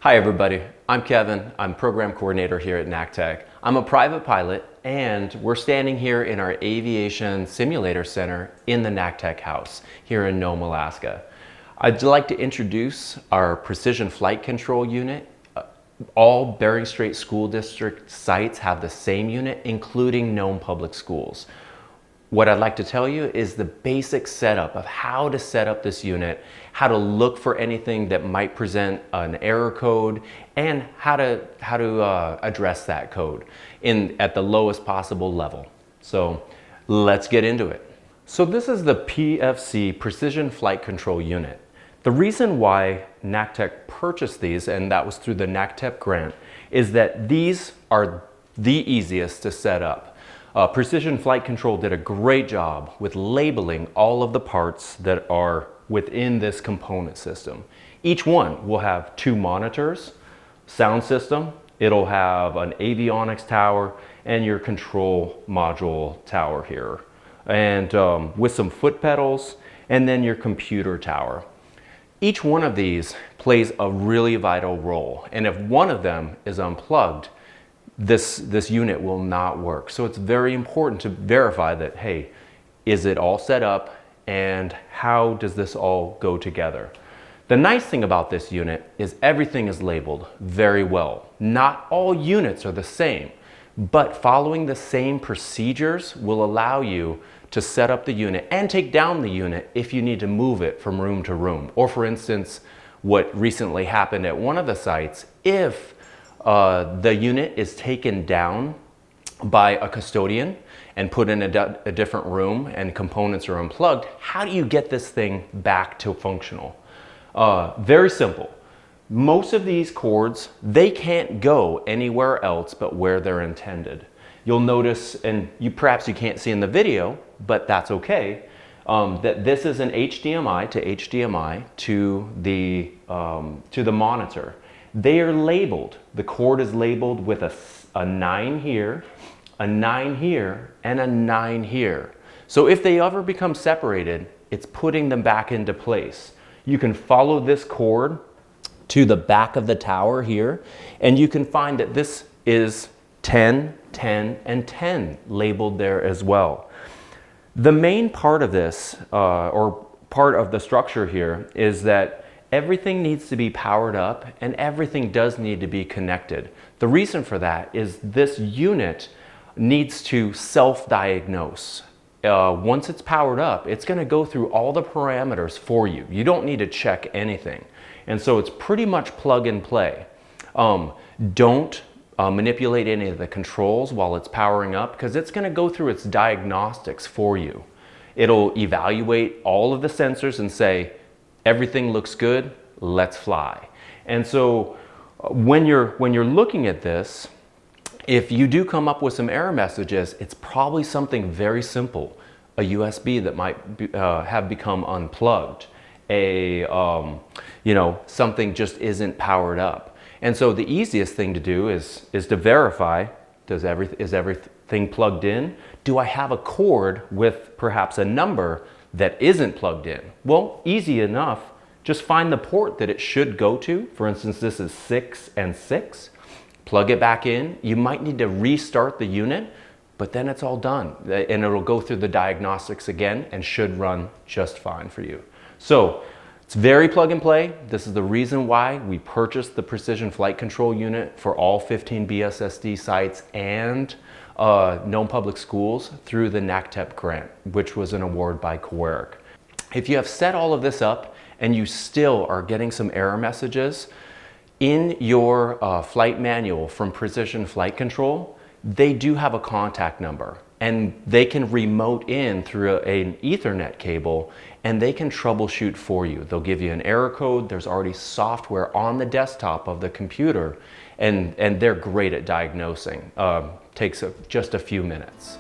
Hi everybody, I'm Kevin. I'm program coordinator here at NACTech. I'm a private pilot and we're standing here in our Aviation Simulator Center in the NACTech house here in Nome, Alaska. I'd like to introduce our Precision Flight Control unit. All Bering Strait School District sites have the same unit, including Nome Public Schools. What I'd like to tell you is the basic setup of how to set up this unit, how to look for anything that might present an error code, and how to address that code at the lowest possible level. So let's get into it. So this is the PFC Precision Flight Control unit. The reason why NACTech purchased these, and that was through the NACTech grant, is that these are the easiest to set up. Precision Flight Control did a great job with labeling all of the parts that are within this component system. Each one will have 2 monitors, sound system, it'll have an avionics tower, and your control module tower here. And with some foot pedals, and then your computer tower. Each one of these plays a really vital role, and if one of them is unplugged, this unit will not work. So it's very important to verify that, hey, is it all set up and how does this all go together? The nice thing about this unit is everything is labeled very well. Not all units are the same, but following the same procedures will allow you to set up the unit and take down the unit if you need to move it from room to room. Or for instance, what recently happened at one of the sites, if the unit is taken down by a custodian and put in a different room and components are unplugged, how do you get this thing back to functional? Very simple. Most of these cords, they can't go anywhere else but where they're intended. You'll notice, and perhaps you can't see in the video, but that's okay, that this is an HDMI to HDMI to the monitor. They are labeled. The cord is labeled with a 9 here, a 9 here, and a 9 here. So if they ever become separated, it's putting them back into place. You can follow this cord to the back of the tower here, and you can find that this is 10, 10, and 10 labeled there as well. The main part of this, or part of the structure here, is that everything needs to be powered up and everything does need to be connected. The reason for that is this unit needs to self-diagnose. Once it's powered up, it's going to go through all the parameters for you. You don't need to check anything. And so it's pretty much plug and play. Don't manipulate any of the controls while it's powering up because it's going to go through its diagnostics for you. It'll evaluate all of the sensors and say, everything looks good, let's fly. And so when you're looking at this, if you do come up with some error messages, it's probably something very simple. A USB that might have become unplugged. Something just isn't powered up. And so the easiest thing to do is to verify, is everything plugged in? Do I have a cord with perhaps a number that isn't plugged in? Well, easy enough. Just find the port that it should go to. For instance, this is 6 and 6. Plug it back in. You might need to restart the unit, but then it's all done. And it'll go through the diagnostics again and should run just fine for you. So it's very plug and play. This is the reason why we purchased the Precision Flight Control unit for all 15 BSSD sites and Nome Public Schools through the NACTech grant, which was an award by COERC. If you have set all of this up and you still are getting some error messages, in your flight manual from Precision Flight Control, they do have a contact number and they can remote in through an Ethernet cable and they can troubleshoot for you. They'll give you an error code. There's already software on the desktop of the computer and they're great at diagnosing. Takes just a few minutes.